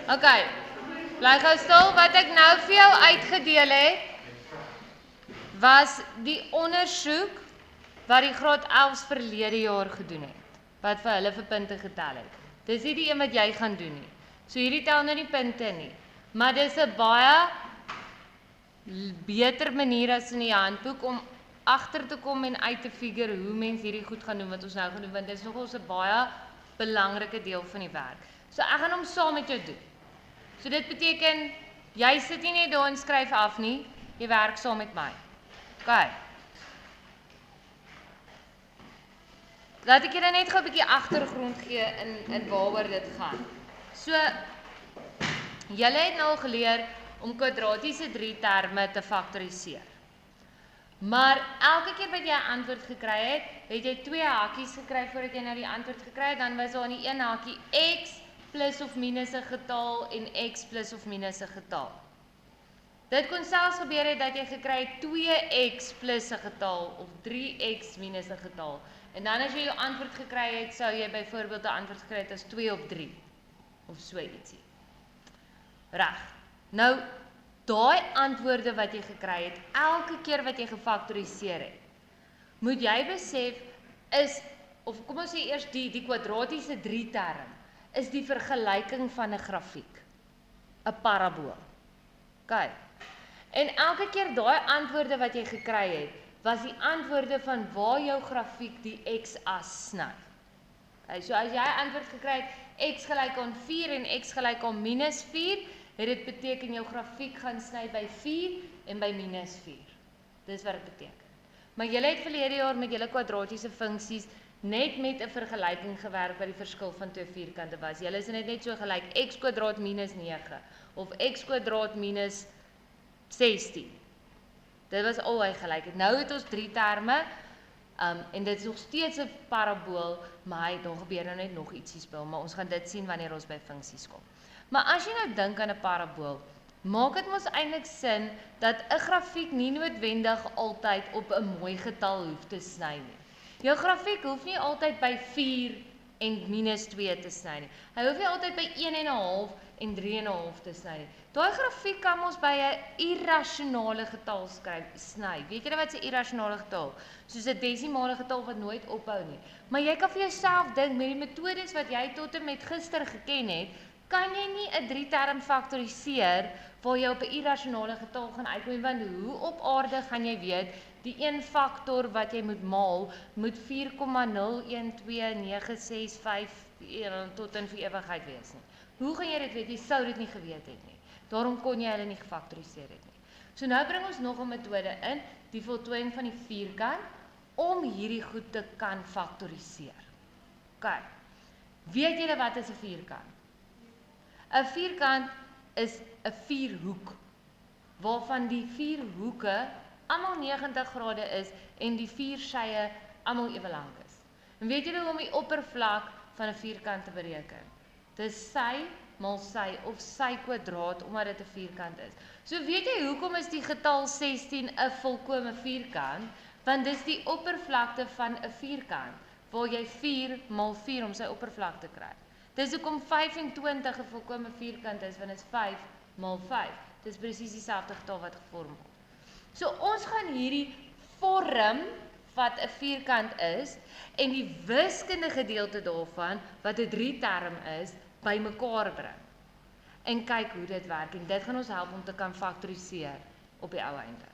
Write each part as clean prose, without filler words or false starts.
OK, bly gou stil. Wat ek nou vir jou uitgedeel het, was die ondersoek wat die graad 11s verlede jaar gedoen het, wat vir hulle vir punte getel het. Dis nie die een wat jy gaan doen nie. So hierdie tel nou nie punte nie, maar dis 'n baie beter manier as in die handboek om agter te kom en uit te figure hoe mens hierdie goed gaan doen wat ons nou gaan doen, want dit is nogals 'n baie belangrike deel van die werk. So ek gaan hom saam met jou doen. So dit beteken, jy sit nie net daar en skryf af nie, jy werk saam met my. OK. Laat ek julle net gou 'n bietjie agtergrond gee in waaroor dit gaan. So, julle het nou al geleer om kwadratiese 3 terme te faktoriseer. Maar elke keer wat jy 'n antwoord gekry het, het jy 2 hakies gekry voordat jy nou die antwoord gekry het, dan was daar in die een hakie x plus of minus 'n getal en x plus of minus 'n getal. Dit kon selfs gebeur het dat jy gekry het 2x plus 'n getal of 3x minus 'n getal. En dan as jy jou antwoord gekry het, sou jy byvoorbeeld 'n antwoord gekry het as 2 op 3 of so ietsie. Reg. Nou, daai antwoorde wat jy gekry het, elke keer wat jy gefaktoriseer het, moet jy besef is, of kom ons sê eers die kwadratiese 3 term, is die vergelyking van 'n grafiek, 'n parabool. OK. En elke keer daai antwoorde wat jy gekry het, was die antwoorde van waar jou grafiek die x-as sny. Okay, so as jy antwoord gekry het x gelyk aan 4 en x gelyk aan minus 4, het dit beteken jou grafiek gaan sny by 4 en by minus 4. Dis wat dit beteken. Maar julle het verlede jaar met julle kwadratiese funksies net met 'n vergelyking gewerk wat die verskil van 2 vierkante was. Julle is net so gelyk x kwadraat minus 9 of x kwadraat minus 16. Dit was al hy gelyk het. Nou het ons 3 terme en dit is nog steeds 'n parabool, maar dan gebeur nou net nog ietsie speel, maar ons gaan dit sien wanneer ons by funksies kom. Maar as jy nou dink aan 'n parabool, maak dit mos eintlik sin dat 'n grafiek nie noodwendig altyd op 'n mooi getal hoef te sny nie. Jou grafiek hoef nie altyd by 4 en minus 2 te sny nie. Hy hoef nie altyd by 1,5 en 3,5 te sny nie. Daai grafiek kan ons by 'n irrasionale getal sny. Weet julle wat 'n irrasionale getal? Soos 'n desimale getal wat nooit ophou nie. Maar jy kan vir jouself dink met die metodes wat jy tot en met gister geken het, kan jy nie 'n 3 term faktoriseer waar jy op 'n irrasionale getal gaan uitkom, want hoe op aarde gaan jy weet die een faktor wat jy moet maal moet 4,012965 tot in vir ewigheid wees nie. Hoe gaan jy dit weet? Jy sou dit nie geweet het nie. Daarom kon jy hulle nie gefaktoriseer het nie. So nou bring ons nog 'n metode in, die voltooiing van die vierkant, om hierdie goed te kan faktoriseer. OK. Weet julle wat is 'n vierkant? 'n vierkant is 'n vierhoek, waarvan die 4 hoeke almal 90 grade is en die 4 sye almal ewe lank is. En weet julle hoe om die oppervlak van 'n vierkant te bereken? Dis sy maal sy of sy kwadraat, omdat dit 'n vierkant is. So weet jy hoekom is die getal 16 'n volkome vierkant? Want dis die oppervlakte van 'n vierkant, waar jy 4 maal 4 om sy oppervlak te kry. Dis hoekom 25 'n volkome vierkant is, want dit is 5 maal 5. Dis presies dieselfde getal wat gevorm word. So ons gaan hierdie vorm wat 'n vierkant is en die wiskundige gedeelte daarvan wat 'n 3 term is, bymekaar bring. En kyk hoe dit werk en dit gaan ons help om te kan faktoriseer op die ou einde.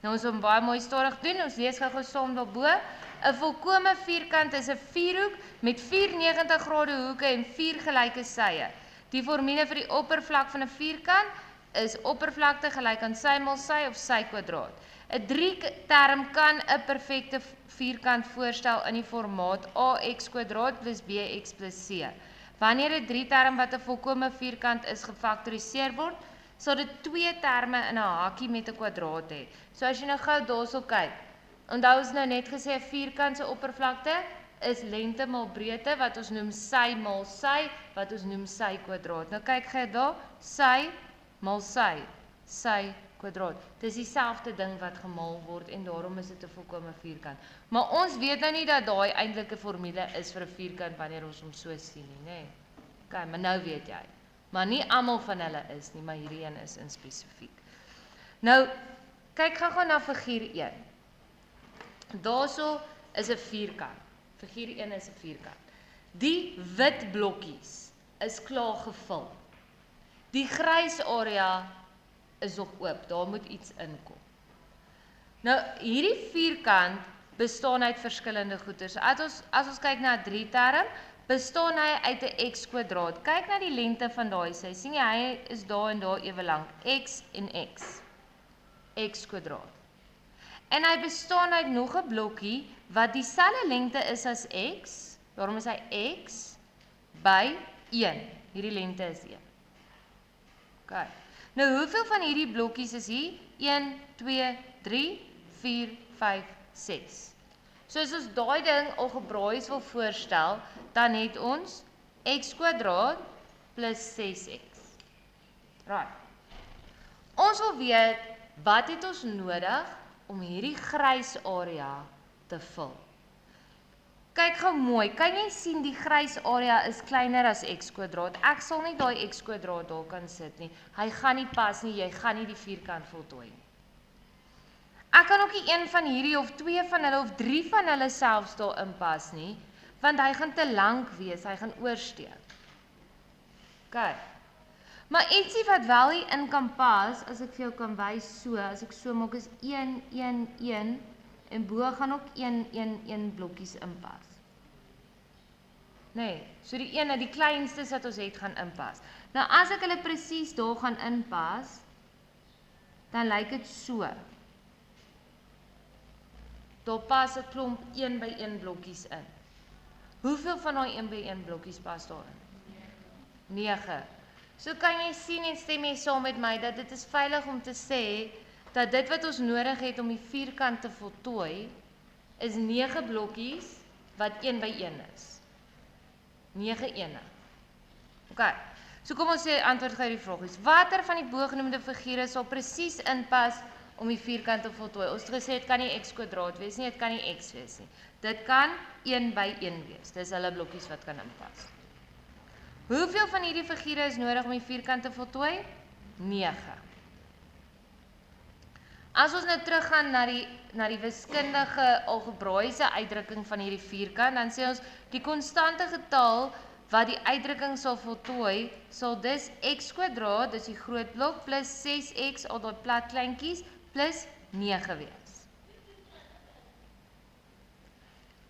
Nou ons gaan baie mooi stadig doen. Ons lees gou saam daarbo. 'n volkome vierkant is 'n vierhoek met 4 90 grade hoeke en 4 gelyke sye. Die formule vir die oppervlak van 'n vierkant is oppervlakte gelyk aan sy maal sy of sy kwadraat. 'n 3 term kan 'n perfekte vierkant voorstel in die formaat ax kwadraat plus bx plus c. Wanneer 'n 3 term wat 'n volkome vierkant is gefaktoriseer word, sal dit 2 terme in 'n hakie met 'n kwadraat hê. So as jy nou gou daarso kyk, onthou ons nou net gesê 'n vierkant se oppervlakte is lengte maal breedte wat ons noem sy maal sy wat ons noem sy kwadraat. Nou kyk gou daar, sy maal sy kwadraat. Dis dieselfde ding wat gemaal word en daarom is dit 'n volkome vierkant. Maar ons weet nou nie dat daai eintlik 'n formule is vir 'n vierkant wanneer ons hom so sien nie, nê? OK, maar nou weet jy. Maar nie almal van hulle is nie, maar hierdie een is in spesifiek. Nou, kyk gou na figuur 1. Daarso is 'n vierkant. Figuur 1 is 'n vierkant. Die wit blokkies is klaar gevul. Die grys area is nog oop, daar moet iets inkom. Nou, hierdie vierkant bestaan uit verskillende goeders. As ons kyk na 'n 3-term, bestaan hy uit 'n x². Kyk na die lengte van daai sy. Sien jy, hy is daar en daar ewe lank. X en x. x². En hy bestaan uit nog 'n blokkie wat dieselfde lengte is as x. Daarom is hy x by 1. Hierdie lengte is 1. OK. Nou, hoeveel van hierdie blokkies is hier? 1, 2, 3, 4, 5, 6. So as ons daai ding algebraies wil voorstel, dan het ons x² plus 6x. Right. Ons wil weet, wat het ons nodig om hierdie grys area te vul? Kyk gou mooi, kan jy sien die grys area is kleiner as x². Ek sal nie daai x² daar kan sit nie. Hy gaan nie pas nie, jy gaan nie die vierkant voltooi nie. Ek kan ook nie een van hierdie of 2 van hulle of 3 van hulle selfs daar inpas nie, want hy gaan te lank wees, hy gaan oorsteek. OK. Maar ietsie wat wel hier in kan pas, as ek vir jou kan wys so, as ek so maak is 1, 1, 1 en bo gaan ook 1, 1, 1 blokkies inpas. Nee, so die ene, die kleinstes wat ons het, gaan inpas. Nou as ek hulle presies daar gaan inpas, dan lyk dit so. Daar pas 'n klomp 1 by 1 blokkies in. Hoeveel van daai 1 by 1 blokkies pas daarin? 9. So kan jy sien en stem jy saam met my dat dit is veilig om te sê dat dit wat ons nodig het om die vierkant te voltooi is 9 blokkies wat 1 by 1 is. 9 ene. OK. So kom ons sê antwoord gou die vragies. Watter van die bogenoemde figure sal presies inpas om die vierkant te voltooi? Ons het gesê dit kan nie x² wees nie, dit kan nie x wees nie. Dit kan 1 by 1 wees. Dis hulle blokkies wat kan inpas. Hoeveel van hierdie figure is nodig om die vierkant te voltooi? 9. As ons nou teruggaan na die wiskundige algebraiese uitdrukking van hierdie vierkant, dan sê ons die konstante getal wat die uitdrukking sal voltooi, sal dus x², dis die groot blok, plus 6x, al daai plat kleintjies, plus 9 wees.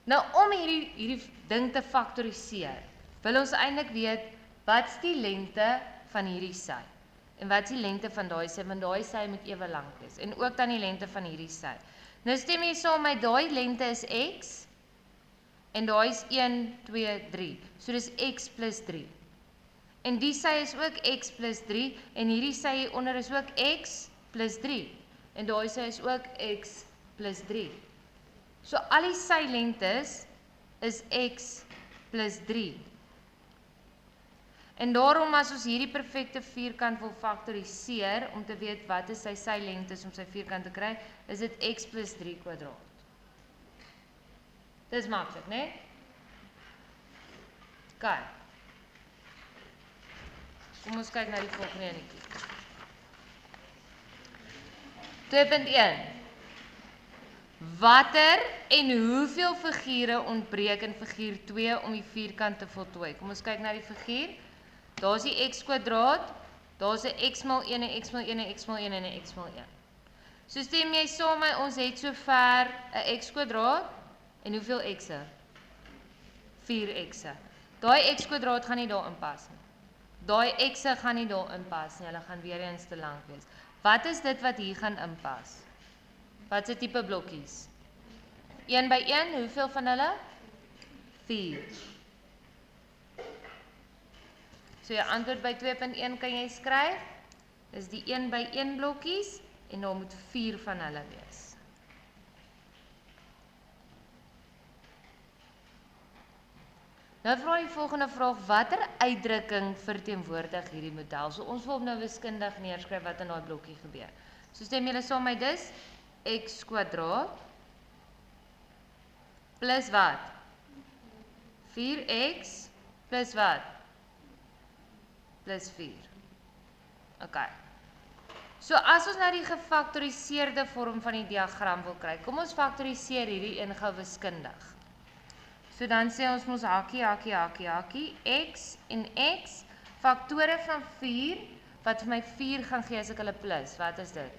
Nou, om hierdie ding te faktoriseer, wil ons eintlik weet, wat is die lengte van hierdie sy? En wat is die lengte van daai sy? Want daai sy moet ewe lank wees. En ook dan die lengte van hierdie sy. Nou stem jy saam met daai lengte is x, en daai is 1, 2, 3. So dis x plus 3. En die sy is ook x plus 3, en hierdie sy hieronder is ook x plus 3. En daai sy is ook x plus 3. So al die sy lengtes is x plus 3. En daarom as ons hierdie perfekte vierkant wil faktoriseer, om te weet wat is sy lengtes om sy vierkant te kry, is dit x plus 3 kwadraat. Dis maklik, né? OK. Kom ons kyk na die volgende enetjie. 2.1. Watter en hoeveel figure ontbreek in figuur 2 om die vierkant te voltooi? Kom ons kyk na die figuur. Daar is die x², daar is 'n x mal 1, 'n x mal 1, 'n x mal 1 en 'n x mal 1. So stem jy saam met ons het sover 'n x² en hoeveel x'e? 4 x'e. Daai x² gaan nie daar inpas nie. Daai x'e gaan nie daar inpas nie, hulle gaan weer eens te lank wees. Wat is dit wat hier gaan inpas? Wat se tipe blokkies? 1 by 1, hoeveel van hulle? 4. So jou antwoord by 2.1 kan jy skryf, is die 1 by 1 blokkies, en daar moet 4 van hulle wees. Nou vra die volgende vraag, watter uitdrukking verteenwoordig hierdie model? So ons wil nou wiskundig neerskryf wat in daai blokkie gebeur. So stem julle saam met dis, x² plus wat? 4x plus wat? plus 4. OK. So as ons nou die gefaktoriseerde vorm van die diagram wil kry, kom ons faktoriseer hierdie een gou wiskundig. So dan sê ons mos hakkie, x en x, faktore van 4, wat vir my 4 gaan gee as ek hulle plus. Wat is dit?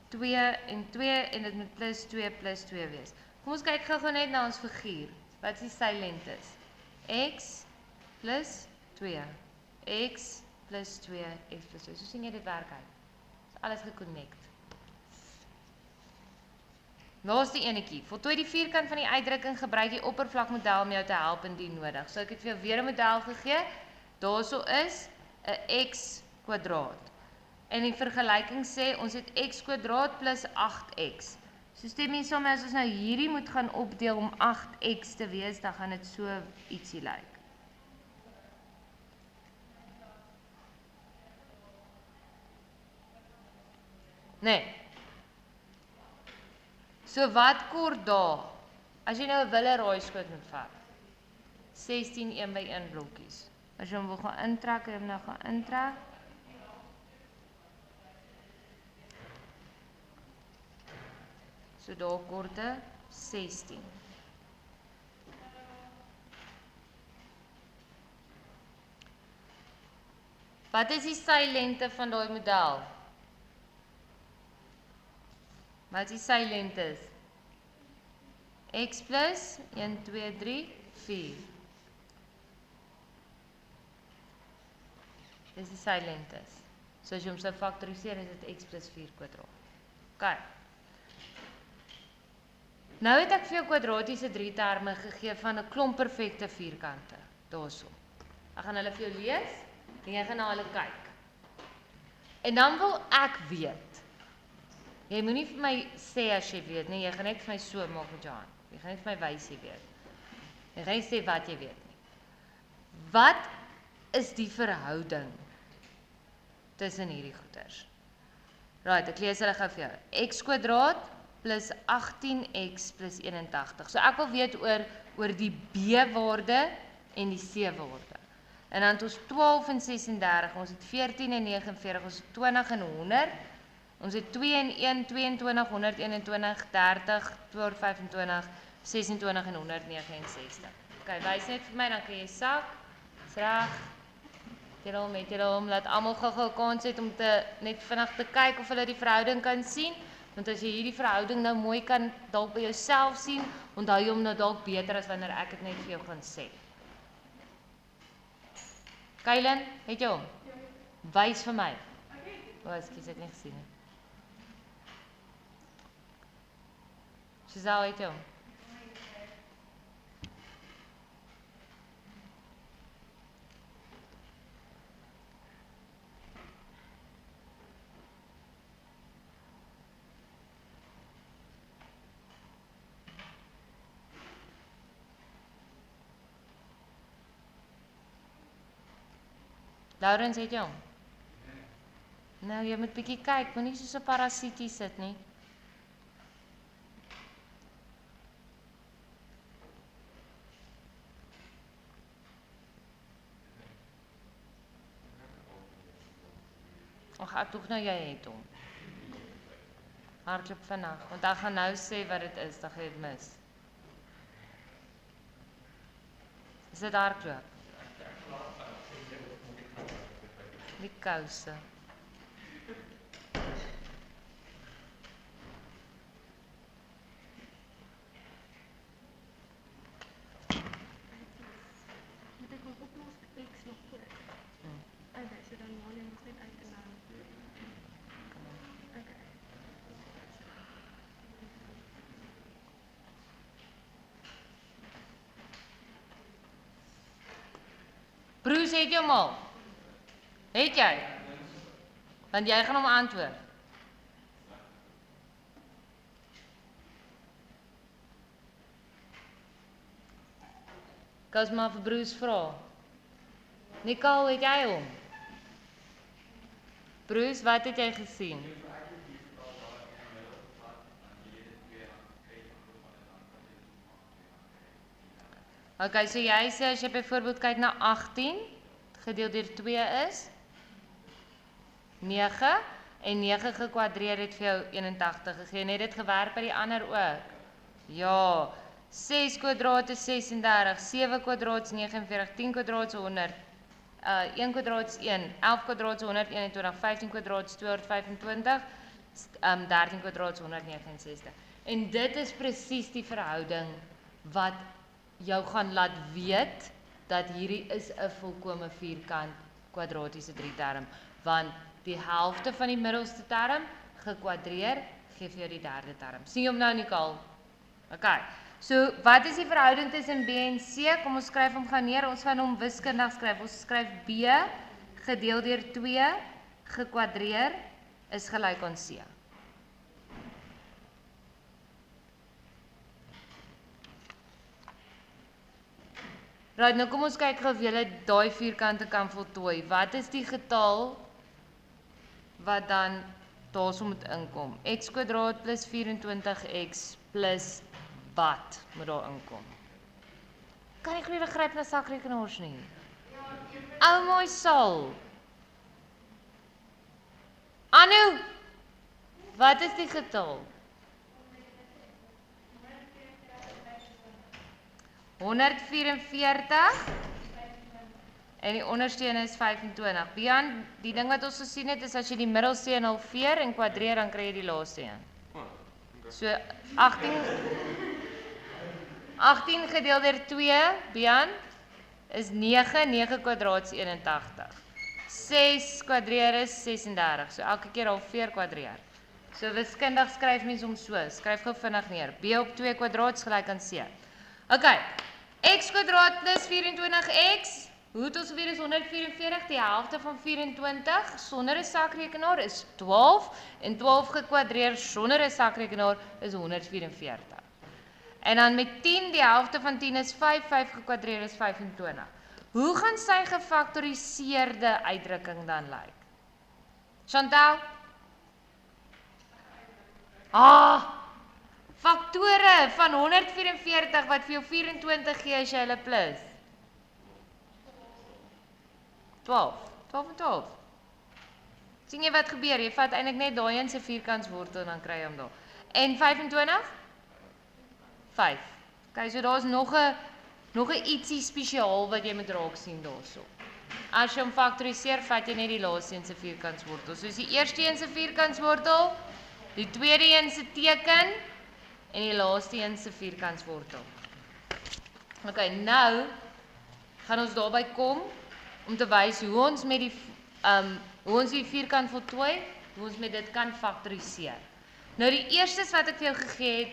2 en 2 en dit moet plus 2 wees. Kom ons kyk gou net na ons figuur. Wat is die sy lengtes? X plus 2. X plus 2, x plus 2. So sien jy dit werk uit. Is alles geconnect. Laaste enetjie. Voltooi die vierkant van die uitdrukking, gebruik die oppervlakmodel om jou te help indien nodig. So ek het vir jou weer 'n model gegee. Daarso is 'n x kwadraat. En die vergelyking sê ons het x kwadraat plus 8x. So stem jy saam as ons nou hierdie moet gaan opdeel om 8x te wees, dan gaan dit so ietsie lyk. Nee. So wat kort daar? As jy nou 'n wille raaiskoot moet vat. 16 1 by 1 blokkies. As jy hom wil gaan intrek, jy hom nou gaan intrek. So daar korte 16. Wat is die sylengte van daai model? Wat is die sylengtes? X plus 1, 2, 3, 4. Dis die sylengtes. So as jy hom sou faktoriseer, is dit x plus 4 kwadraat. OK. Nou het ek vir jou kwadratiese 3 terme gegee van 'n klomp perfekte vierkante. Daarso. Ek gaan hulle vir jou lees en jy gaan na hulle kyk. En dan wil ek weet. Jy moenie vir my sê as jy weet nie, jy gaan net vir my so maak met jou hand. Jy gaan net vir my wys jy weet. Jy gaan nie sê wat jy weet nie. Wat is die verhouding tussen hierdie goeters? Right, ek lees hulle gou vir jou. X kwadraat plus 18x plus 81. So ek wil weet oor die B-waarde en die C-waarde. En dan het ons 12 en 36, ons het 14 en 49, ons het 20 en 100. Ons het 2 en 1, 22, 121, 30, 225, 26 en 169. OK, wys net vir my, dan kan jy sak. Dis reg. Tel hom, laat almal gou-gou 'n kans hê om net vinnig te kyk of hulle die verhouding kan sien. Want as jy hierdie verhouding nou mooi kan dalk by jouself sien, onthou jy hom nou dalk beter as wanneer ek dit net vir jou gaan sê. Kylen, het jy hom? Wys vir my. Ekskuus, ek het nie gesien nie. Giselle, het jy hom? Laurens, het jy hom? Nou, jy moet bietjie kyk, moenie soos 'n parasietie sit nie. Ag, ek dink nou jy het hom. Hardloop vinnig, want ek gaan nou sê wat dit is, dan gaan jy dit mis. Is dit hardloop? Die kouse. Moet ek hom oplos x nog voor? Okay, so dan haal jy nog net uit en dan. Okay. Bruce, het jy hom al? Het jy? Want jy gaan hom antwoord. Kas maar vir Bruce vra. Nicole, het jy hom? Bruce, wat het jy gesien? Okay, so jy sê as jy byvoorbeeld kyk na 18, gedeel deur 2 is 9 en 9 gekwadreer het vir jou 81 gegee. Net dit gewerk by die ander ook. Ja, 6 kwadraat is 36, 7 kwadraat is 49, 10 kwadraat is 100, 1 kwadraat is 1, 11 kwadraat is 121, 15 kwadraat is 225, 13 kwadraat is 169. En dit is presies die verhouding wat jou gaan laat weet dat hierdie is 'n volkome vierkant kwadratiese drieterm, want die helfte van die middelste term gekwadreer gee vir jou die derde term. Sien jy hom nou, Nicole? OK. So, wat is die verhouding tussen B en C? Kom ons skryf hom gou neer. Ons gaan hom wiskundig skryf. Ons skryf B gedeel deur 2 gekwadreer is gelyk aan C. Right, nou kom ons kyk gou of jy daai vierkante kan voltooi. Wat is die getal wat dan daarso moet inkom? X kwadraat plus 24x plus wat moet daar inkom? Kan ek nie gryp na sakrekenaars nie. Ou mooi sal. Anu, wat is die getal? 144 en die onderste een is 25. Bian, die ding wat ons gesien het is as jy die middelste een halveer en kwadreer dan kry jy die laaste een. So 18 gedeel deur 2, Bian, is 9, 9 kwadraat is 81. 6 kwadreer is 36. So elke keer halveer kwadreer. So wiskundig skryf mens hom so. Skryf gou vinnig neer. B op 2 kwadraat is gelyk aan C. OK. X kwadraat plus 24x. Hoe het ons weer is 144, die helfte van 24 sonder 'n sakrekenaar is 12 en 12 gekwadreer sonder 'n sakrekenaar is 144. En dan met 10, die helfte van 10 is 5, 5 gekwadreer is 25. Hoe gaan sy gefaktoriseerde uitdrukking dan lyk? Chantal? Faktore van 144 wat vir jou 24 gee as jy hulle plus. 12 en 12. Sien jy wat gebeur? Jy vat eintlik net daai een se vierkantswortel en dan kry jy hom daar. En 25? 5. Okay, so daar's nog 'n ietsie spesiaal wat jy moet raak sien daarso. As jy hom faktoriseer, vat jy net die laaste een se vierkantswortel. So is die eerste een se vierkantswortel, die tweede een se teken en die laaste een se vierkantswortel. Okay, nou gaan ons daarby kom om te wys hoe ons met die vierkant voltooi, hoe ons met dit kan faktoriseer. Nou die eerstes wat ek vir jou gegee het,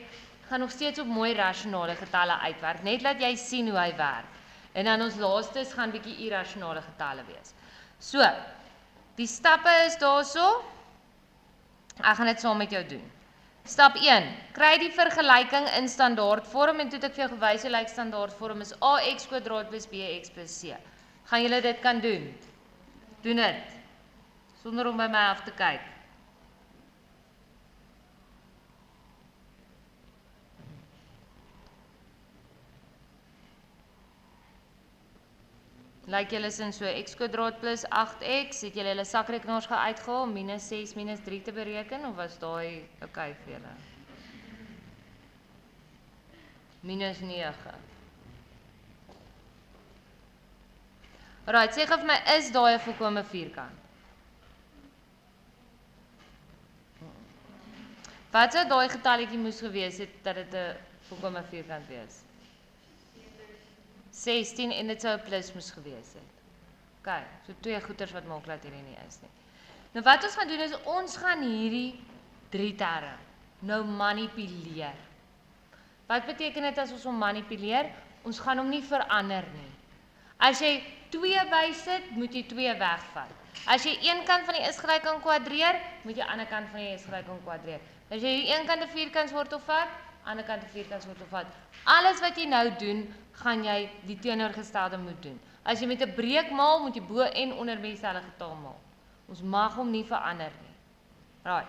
gaan nog steeds op mooi rasionale getalle uitwerk, net laat jy sien hoe hy werk. En dan ons laastes gaan bietjie irrasionale getalle wees. So, die stappe is daarso. Ek gaan dit saam met jou doen. Stap 1. Kry die vergelyking in standaardvorm en toe het ek vir jou gewys hoe lyk standaardvorm is ax kwadraat plus bx plus c. Gaan julle dit kan doen? Doen dit. Sonder om by my af te kyk. Lyk julle sin so x kwadraat plus 8x, het julle sakrekenaars uitgehaal om minus 6 minus 3 te bereken, of was daai okay vir julle? Minus 9. Alright, sê gou vir my, is daai 'n volkome vierkant? Wat sou daai getalletjie moes gewees het dat dit 'n volkome vierkant wees? 16 en dit sou 'n plus moes gewees het. OK, so twee goeters wat maak dat hierdie nie is nie. Nou wat ons gaan doen is ons gaan hierdie drie terme nou manipuleer. Wat beteken dit as ons hom manipuleer? Ons gaan hom nie verander nie. As jy 2 bysit, moet jy 2 wegvat. As jy een kant van die is gelyk aan kwadreer, moet jy ander kant van die is gelyk aan kwadreer. As jy een kant 'n vierkantswortel vat, ander kant 'n vierkantswortel vat. Alles wat jy nou doen, gaan jy die teenoorgestelde moet doen. As jy met 'n breek maal, moet jy bo en onder met dieselfde getal maal. Ons mag hom nie verander nie. Right.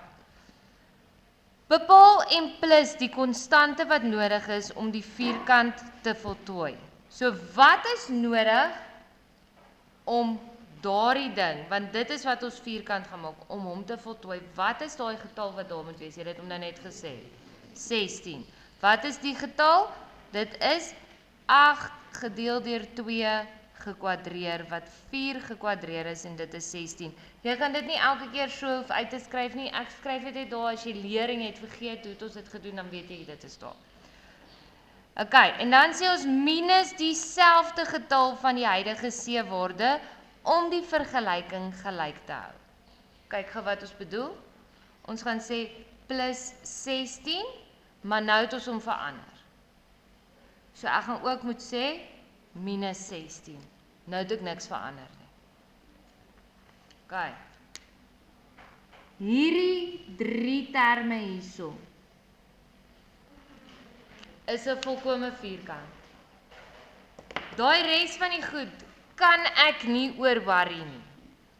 Bepaal en plus die konstante wat nodig is om die vierkant te voltooi. So wat is nodig om daardie ding, want dit is wat ons vierkant gaan maak, om hom te voltooi. Wat is daai getal wat daar moet wees? Jy het hom nou net gesê. 16. Wat is die getal? Dit is 8 gedeel deur 2 gekwadreer, wat 4 gekwadreer is, en dit is 16. Jy kan dit nie elke keer so hoef uit te skryf nie. Ek skryf dit net daar, as jy leer en jy het vergeet hoe het ons dit gedoen, dan weet jy dit is daar. Ok, en dan sê ons minus dieselfde getal van die huidige C-waarde, om die vergelyking gelyk te hou. Kyk gou wat ons bedoel. Ons gaan sê plus 16, maar nou het ons hom verander. So ek gaan ook moet sê minus 16. Nou het ek niks verander nie. Ok. Hierdie 3 terme hierso is 'n volkome vierkant. Daai res van die goed kan ek nie oor worry nie.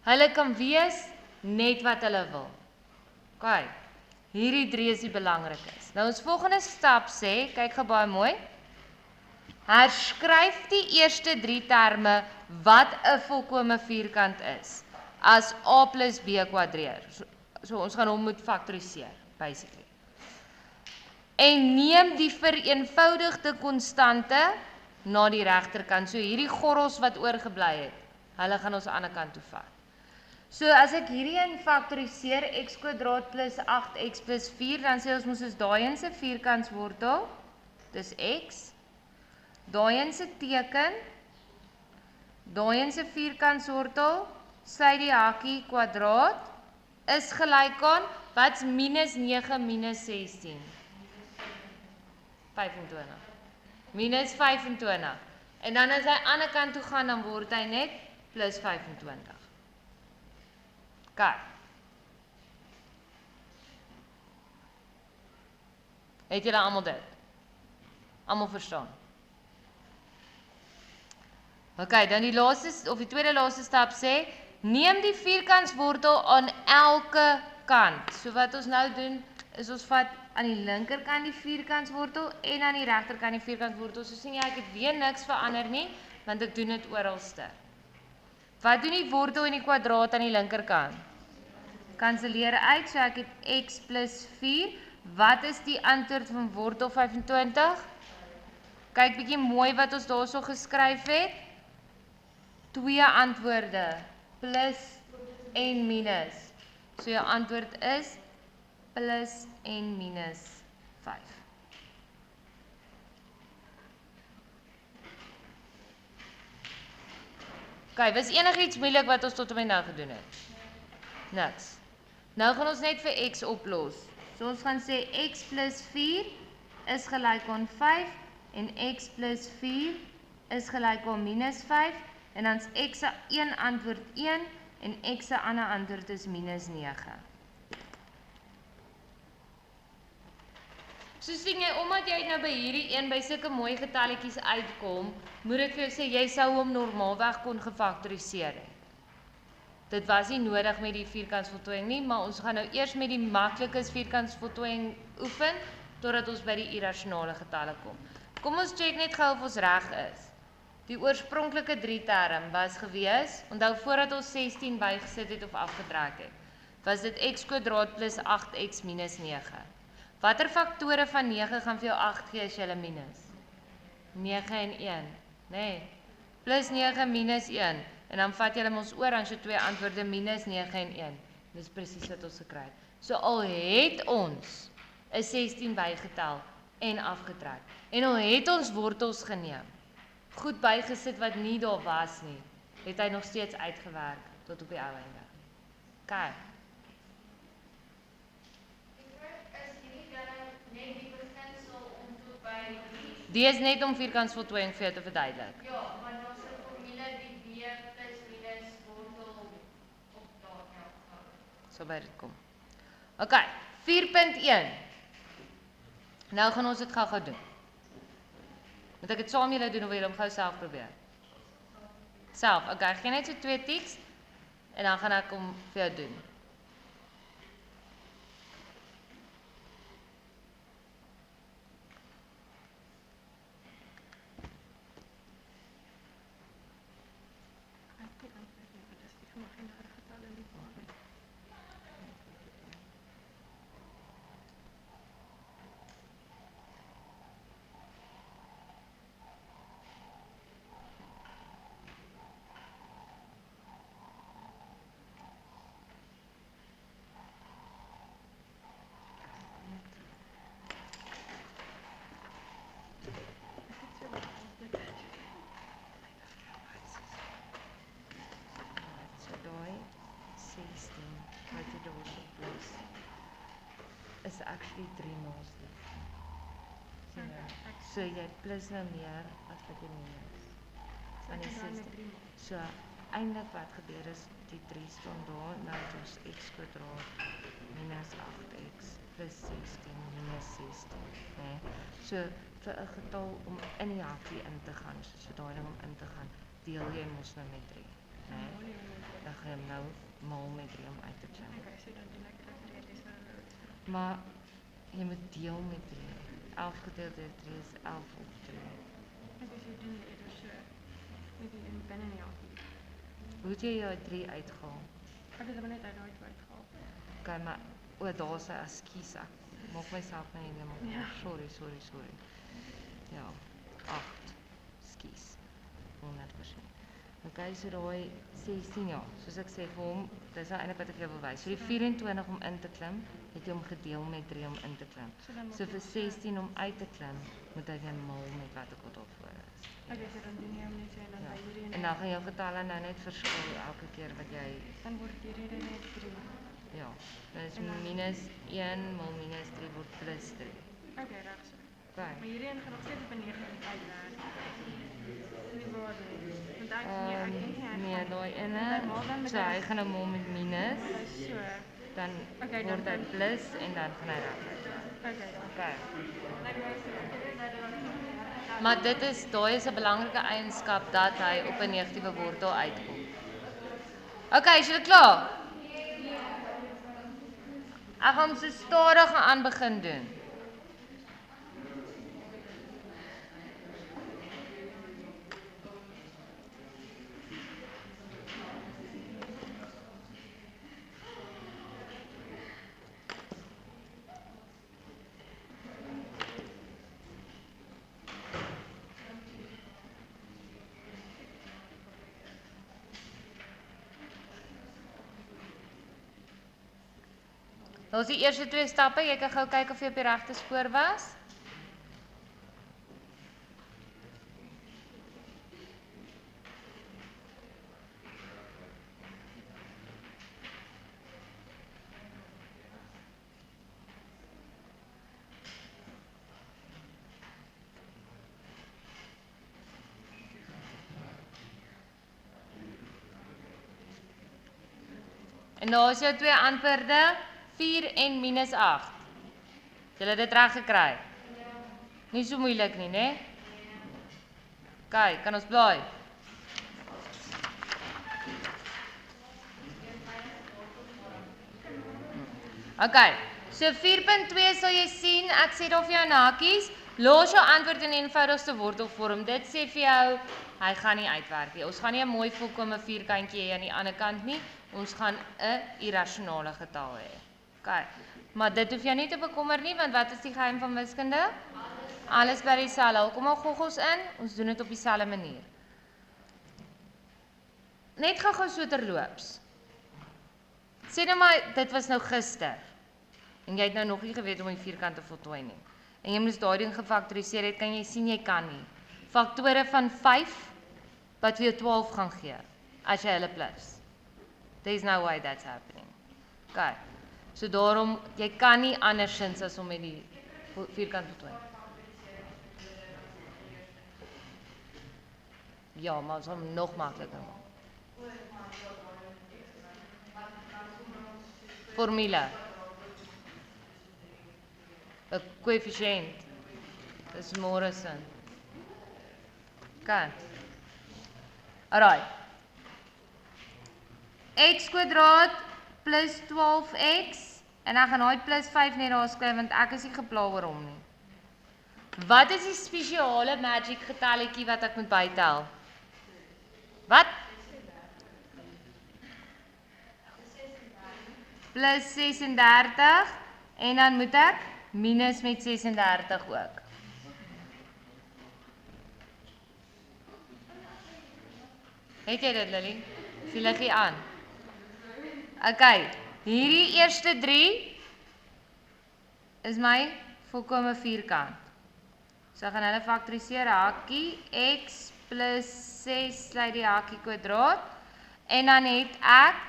Hulle kan wees net wat hulle wil. Ok. Hierdie 3 is die belangrikes. Nou ons volgende stap sê, kyk gou baie mooi. Herskryf die eerste 3 terme wat 'n volkome vierkant is as a plus b kwadreer. So ons gaan hom moet faktoriseer, basically. En neem die vereenvoudigde konstante na die regterkant. So hierdie gorrels wat oorgebly het, hulle gaan ons aan die ander kant toe vat. So as ek hierdie een faktoriseer, x kwadraat plus 8x plus 4, dan sê ons moes is daai een se vierkantswortel, dis x. Daai een se teken, daai een se vierkantswortel, sy die hakkie kwadraat, is gelyk aan, wat's minus 9 minus 16? 25. Minus 25. En dan as hy aan die ander kant toe gaan, dan word hy net plus 25. Kyk. Het julle almal dit? Almal verstaan? Ok, dan die laaste, of die tweede laaste stap sê, neem die vierkantswortel aan elke kant. So wat ons nou doen, is ons vat aan die linkerkant die vierkantswortel en aan die regterkant die vierkantswortel. So sien jy, ek het weer niks verander nie, want ek doen dit oralste. Wat doen die wortel en die kwadraat aan die linkerkant? Kanselleer uit, so ek het x plus 4. Wat is die antwoord van wortel 25? Kyk bietjie mooi wat ons daarso geskryf het. 2 antwoorde, plus en minus. So jou antwoord is plus en minus 5. Ok, was enigiets moeilik wat ons tot en met nou gedoen het? Niks. Nou gaan ons net vir x oplos. So ons gaan sê x plus 4 is gelyk aan 5 en x plus 4 is gelyk aan minus 5 en dan is x se een antwoord 1 en x se ander antwoord is minus 9. So sien jy, omdat jy nou by hierdie een by sulke mooi getalletjies uitkom, moet ek vir jou sê, jy sou hom normaalweg kon gefaktoriseer het. Dit was nie nodig met die vierkantsvoltooiing nie, maar ons gaan nou eers met die maklikes vierkantsvoltooiing oefen, totdat ons by die irrasionale getalle kom. Kom ons check net gou of ons reg is. Die oorspronklike 3 term was gewees, onthou voordat ons 16 bygesit het of afgetrek het, was dit x kwadraat plus 8x minus 9. Watter faktore van 9 gaan vir jou 8 gee as jy hulle minus? 9 en 1, nee. Plus 9 minus 1. En dan vat jy ons oor, dan is jou 2 antwoorde minus 9 en 1. Dis presies wat ons gekry het. So al het ons 'n 16 bygetel en afgetrek. En al het ons wortels geneem, goed bygesit wat nie daar was nie, het hy nog steeds uitgewerk tot op die ou einde. OK. Die is net om vierkantsvoltooiing vir jou te verduidelik. Ja, maar ons het formule die b plus minus wortel op daar gehou. So by dit kom. OK, 4.1. Nou gaan ons dit gou doen. Moet ek dit saam julle doen of wil julle hom gou self probeer? Self, OK, ek gee net so 2 tiks en dan gaan ek hom vir jou doen. daarso plus is actually 3 nulls lief. Sien jy? So jy plus nou meer as wat jy minus. Aan die 16. So eintlik wat gebeur is die 3 staan daar, nou het ons x kwadraat minus 8x plus 16 minus 16. Nee. So vir 'n getal om in die hakkie in te gaan, so daai ding om in te gaan, deel jy mos nou met 3. Nee. Dan gaan jy nou maal met 3 om uit te klim. Okay, so dan doen ek dit weer dis vir Maar jy moet deel met 3. 11 gedeeld deur 3 is 11 op 3. ek as jy doen eerder so met die in binne die hakkie. Hoe het jy jou 3 uitgehaal? Ek het hom net uit daai uitgehaal. Okay, maar daar sy ekskuus ek maak myself nou nie meer Ja. Sorry. Ja, 8. Ekskuus. 100%. Okay, so daai 16 ja, soos ek sê vir hom, dis nou eintlik wat ek jou wil wys. So die 24 om in te klim, het jy hom gedeel met 3 om in te klim. So vir 16 om uit te klim, moet hy weer maal met wat ook al daarvoor is. Okay, so dan doen jy hom net so en dan by hierdie En dan gaan jou getalle nou net verskil elke keer wat jy dan word hierdie net 3. ja, dan is minus 1 maal minus 3 word plus 3. Okay, reg so. Okay. Maar hierdie een gaan nog steeds op 'n 9 uitwerk. Nie waar nie. Want ek dink nie hy Nee, daai ene. maal dan met So hy gaan nou maal met minus, hy so. dan Okay, dan word hy plus en dan gaan hy reg. Okay. Okay. Nou doen ons dit. Maar daai is 'n belangrike eienskap dat hy op 'n negatiewe wortel uitkom. Okay, is julle klaar? Ek gaan so stadig aan begin doen. Dat is die eerste 2 stappe. Jy kan gou kyk of jy op die regte spoor was. En daar is jou 2 antwoorde. 4 en minus 8. Julle het dit reg gekry? Ja. Nie so moeilik nie, né? Kyk, kan ons blaai? Okay. So 4.2 sal jy sien, ek sê daar vir jou hakies, los jou antwoord in die eenvoudigste wortelvorm. Dit sê vir jou, hy gaan nie uitwerk nie. Ons gaan nie 'n mooi volkomme vierkantjie hê aan die ander kant nie. Ons gaan 'n irrasionale getal hê. Okay. Maar dit hoef jy nie te bekommer nie, want wat is die geheim van wiskunde? Alles by dieselfde. Kom maar goggels in, ons doen dit op dieselfde manier. Net gou so terloops. Sê nou maar, dit was nou gister. En jy het nou nog nie geweet om die vierkant te voltooi nie. En jy moes daai ding gefaktoriseer het, kan jy sien jy kan nie. Faktore van 5 wat vir jou 12 gaan gee as jy hulle plus. There's no way that's happening. Okay. So daarom jy kan nie andersins as om met die vierkant voltooi. Ja, maar ons gaan hom nog makliker maak. Formule. 'n Koëffisiënt. Dis Morrison. Okay. Alright. X kwadraat plus 12x en dan gaan hy plus 5 net daar skryf want ek is nie gepla oor hom nie. Wat is die spesiale magic getalletjie wat ek moet bytel? Wat? Plus 36 en dan moet ek minus met 36 ook. Het jy dit, Lily? Sien lig jy aan? Okay, hierdie eerste 3 is my volkomme vierkant. So ek gaan hulle faktoriseer, hakkie x plus 6 sluit die hakkie kwadraat en dan het ek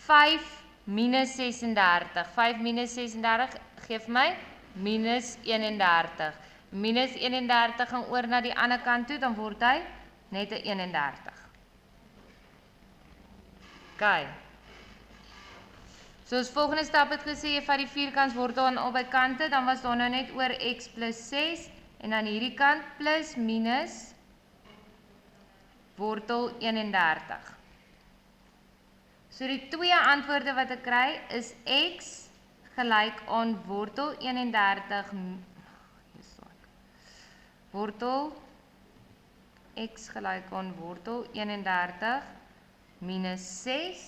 5 minus 36. 5 minus 36 gee vir my minus 31. Minus 31 gaan oor na die ander kant toe, dan word hy net 'n 31. OK. So ons volgende stap het gesê, jy vat die vierkantswortel aan albei kante, dan was daar nou net oor x plus 6, en aan hierdie kant plus minus wortel 31. So die twee antwoorde wat ek kry is x gelyk aan wortel 31 wortel x gelyk aan wortel 31 minus 6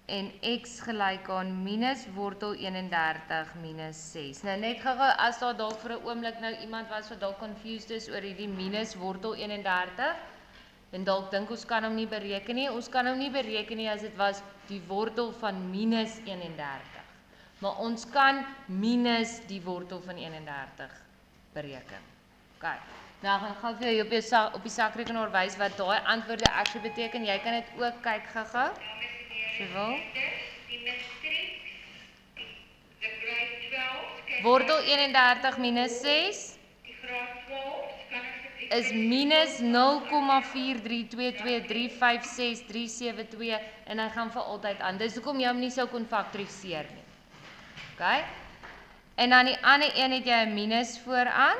en x gelyk aan minus wortel 31 minus 6. Nou net gou as daar dalk vir 'n oomblik nou iemand was wat dalk confused is oor hierdie minus wortel 31 en dalk dink ons kan hom nie bereken nie. Ons kan hom nie bereken nie as dit was die wortel van minus 31. Maar ons kan minus die wortel van 31 bereken. OK. Nou gaan ek gou vir jou op die sakrekenaar wys wat daai antwoorde actually beteken. Jy kan dit ook kyk gou-gou. Die matriek, die graad 12, wortel 31 minus 6 die graad 12 is minus 0,432235637 en hy gaan vir altyd aan. Dis hoekom jy hom nie sou kon faktoriseer nie. OK? En dan die ander een het jy 'n minus vooraan.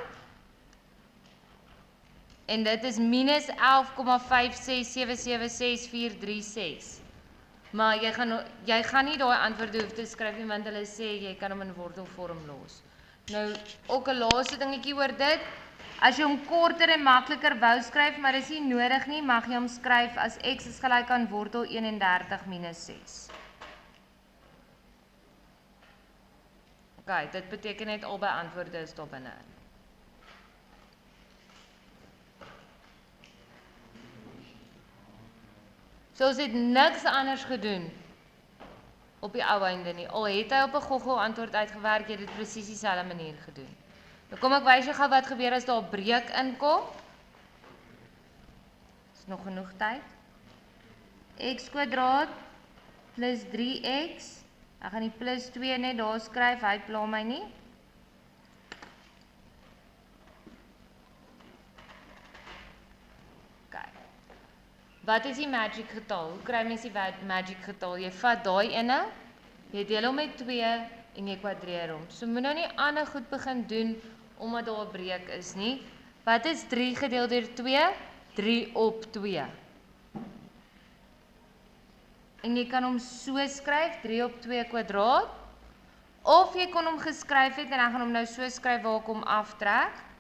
En dit is minus 11,56776436. Maar jy gaan nie daai antwoorde hoef te skryf nie, want hulle sê jy kan hom in wortelvorm los. Nou, ook 'n laaste dingetjie oor dit. As jy hom korter en makliker wou skryf, maar dis nie nodig nie, mag jy hom skryf as x is gelyk aan wortel 31 minus 6. OK, dit beteken net albei antwoorde is daar binne. So ons het niks anders gedoen op die ou einde nie. Al het hy op 'n goggel antwoord uitgewerk, jy het dit presies dieselfde manier gedoen. Nou kom ek wys jou gou wat gebeur as daar 'n breek inkom. Is nog genoeg tyd. X kwadraat plus 3x. Ek gaan die plus 2 net daar skryf, hy pla my nie. Wat is die magic getal? Hoe kry mens die magic getal? Jy vat daai ene, jy deel hom met 2 en jy kwadreer hom. So moet nou nie ander goed begin doen omdat daar 'n breek is nie. Wat is 3 gedeel deur 2? 3 op 2. En jy kan hom so skryf, 3 op 2 kwadraat. Of jy kon hom geskryf het en dan gaan hom nou so skryf waar ek hom aftrek.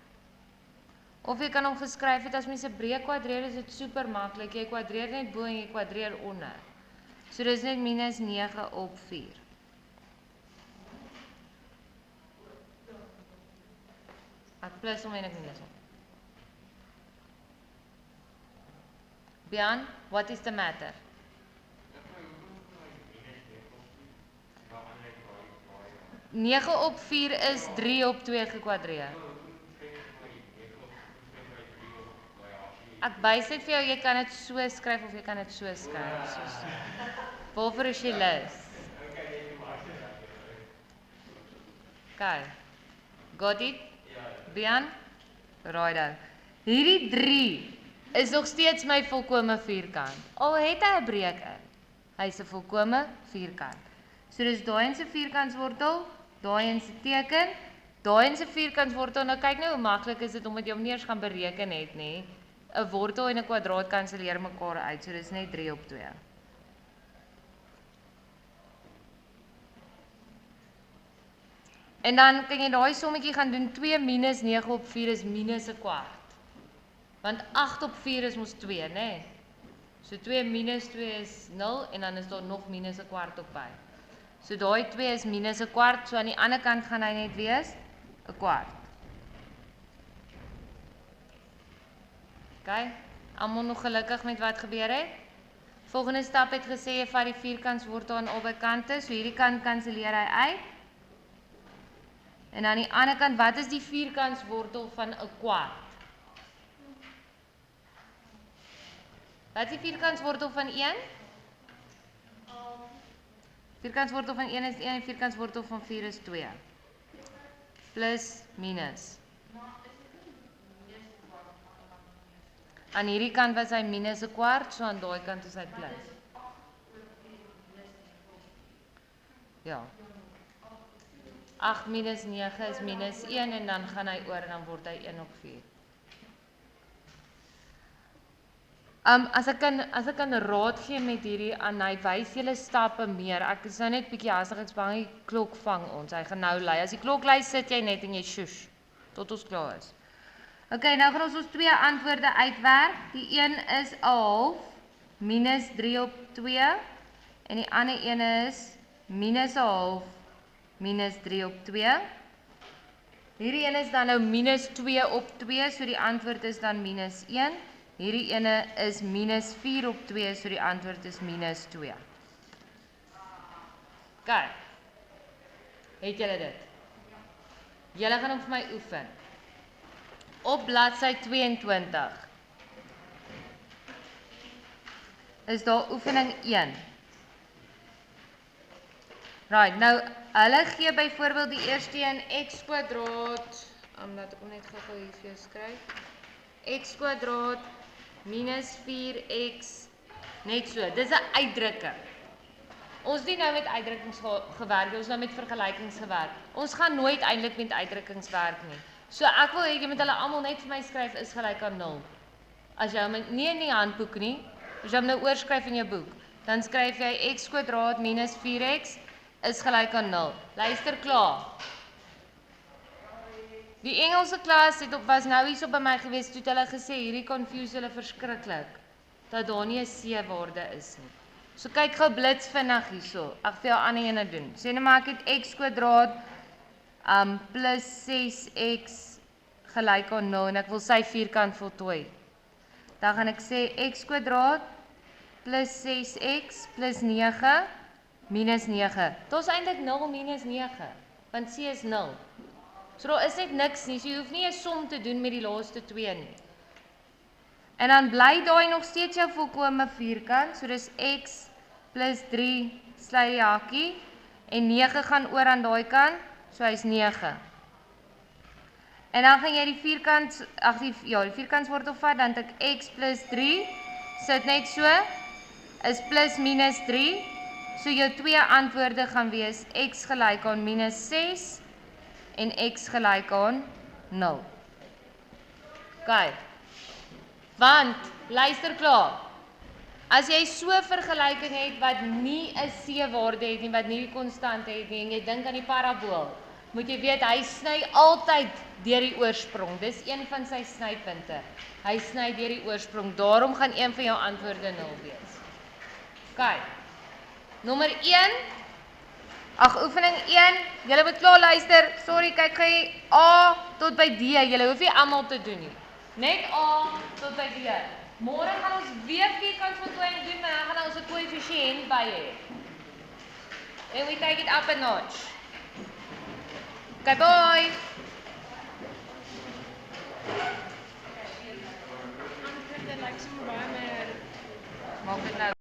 Of jy kan hom geskryf het as mens 'n breek kwadreer, is dit super maklik. Jy kwadreer net bo en jy kwadreer onder. So dis net minus 9 op 4. Ek plus hom en ek minus hom. Bian, what is the matter? Nege op 4 is 3 op 2 gekwadreer. Ek wys net vir jou, jy kan dit so skryf of jy kan dit so skryf. Waarvoor is jy lus? Okay. Got it? Bian? Right. Hierdie 3 is nog steeds my volkome vierkant. Al het hy 'n breek in. Hy's 'n volkome vierkant. So dis daai in se vierkantswortel, daai in se teken, daai in se vierkantswortel. Nou kyk nou hoe maklik is dit omdat jy hom nie eers gaan bereken het nê. 'n wortel en 'n kwadraat kanselleer mekaar uit, so dis net 3 op 2. En dan kan jy daai sommetjie gaan doen, 2 minus 9 op 4 is minus 'n kwart. Want 8 op 4 is mos 2, nê? So 2 minus 2 is 0 en dan is daar nog minus 'n kwart op by. So daai 2 is minus 'n kwart, so aan die ander kant gaan hy net wees 'n kwart. OK, almal nog gelukkig met wat gebeur het? Volgende stap het gesê jy vat die vierkantswortel aan albei kante, so hierdie kant kanselleer hy uit. En aan die ander kant, wat is die vierkantswortel van 'n kwart? Wat is die vierkantswortel van 1? Vierkantswortel van 1 is 1 en vierkantswortel van 4 is 2. Plus, minus. Aan hierdie kant was hy minus 'n kwart, so aan daai kant is hy plus. Ja. 8 minus 9 is minus 1 en dan gaan hy oor en dan word hy 1 op 4. As ek kan raad gee met hierdie aan, hy wys julle stappe meer. Ek is nou net bietjie hastig, ek's bang die klok vang ons. Hy gaan nou lui. As die klok lui, sit jy net en jy sjoes tot ons klaar is. Okay, nou gaan ons 2 antwoorde uitwerk. Die een is 'n half minus 3 op 2 en die ander een is minus 'n half minus 3 op 2. Hierdie een is dan nou minus 2 op 2, so die antwoord is dan minus 1. Hierdie ene is minus 4 op 2, so die antwoord is minus 2. Kyk, het julle dit? Julle gaan hom vir my oefen. Op bladsy 22 is daar oefening 1. Right, nou, hulle gee byvoorbeeld die eerste een x kwadraat, laat ek hom net gou hier vir jou skryf, x kwadraat minus 4x, net so, dis 'n uitdrukking. Ons het nie nou met uitdrukkings gewerk, ons nou met vergelykings gewerk. Ons gaan nooit eintlik met uitdrukkings werk nie. So ek wil hê jy moet hulle almal net vir my skryf is gelyk aan 0. As jy hom nie in die handboek nie, as jy hom nou oorskryf in jou boek, dan skryf jy x kwadraat minus 4x is gelyk aan 0. Luister klaar. Die Engelse klas was nou hierso by my gewees, toe het hulle gesê, hierdie confuse hulle verskriklik, dat daar nie 'n C-waarde is nie. So kyk gou blits vinnig hierso, ek vir jou ander ene doen. Sê nou maar ek het x kwadraat plus 6x gelyk aan 0 en ek wil sy vierkant voltooi. Dan gaan ek sê x kwadraat plus 6x plus 9 minus 9. Dit is eintlik 0 minus 9, want C is 0. So daar is net niks nie, so jy hoef nie 'n som te doen met die laaste 2 nie. En dan bly daai nog steeds jou volkome vierkant, so dis x plus 3 sluit die hakkie, en 9 gaan oor aan daai kant, so hy's 9. En dan gaan jy die vierkant, die vierkantswortel vat, dan het ek x plus 3, sit net so, is plus minus 3, so jou 2 antwoorde gaan wees x gelyk aan minus 6, en x gelyk aan 0. Kyk, want, luister klaar, as jy so 'n vergelyking het wat nie 'n C-waarde het nie, wat nie die konstante het nie, en jy dink aan die parabool, moet jy weet, hy sny altyd deur die oorsprong, dis een van sy snypunte, hy sny deur die oorsprong, daarom gaan een van jou antwoorde 0 wees. Kyk, nommer 1, oefening 1, julle moet klaar luister, sorry, kyk gou A tot by D, julle hoef nie almal te doen nie. Net A tot by D. Môre gaan ons weer vierkantsvoltooiing doen, maar dan gaan ons 'n koëffisiënt by hê. Then we take it up a notch. Okay, bye. Dit lyk sommer baie meer Maak dit nou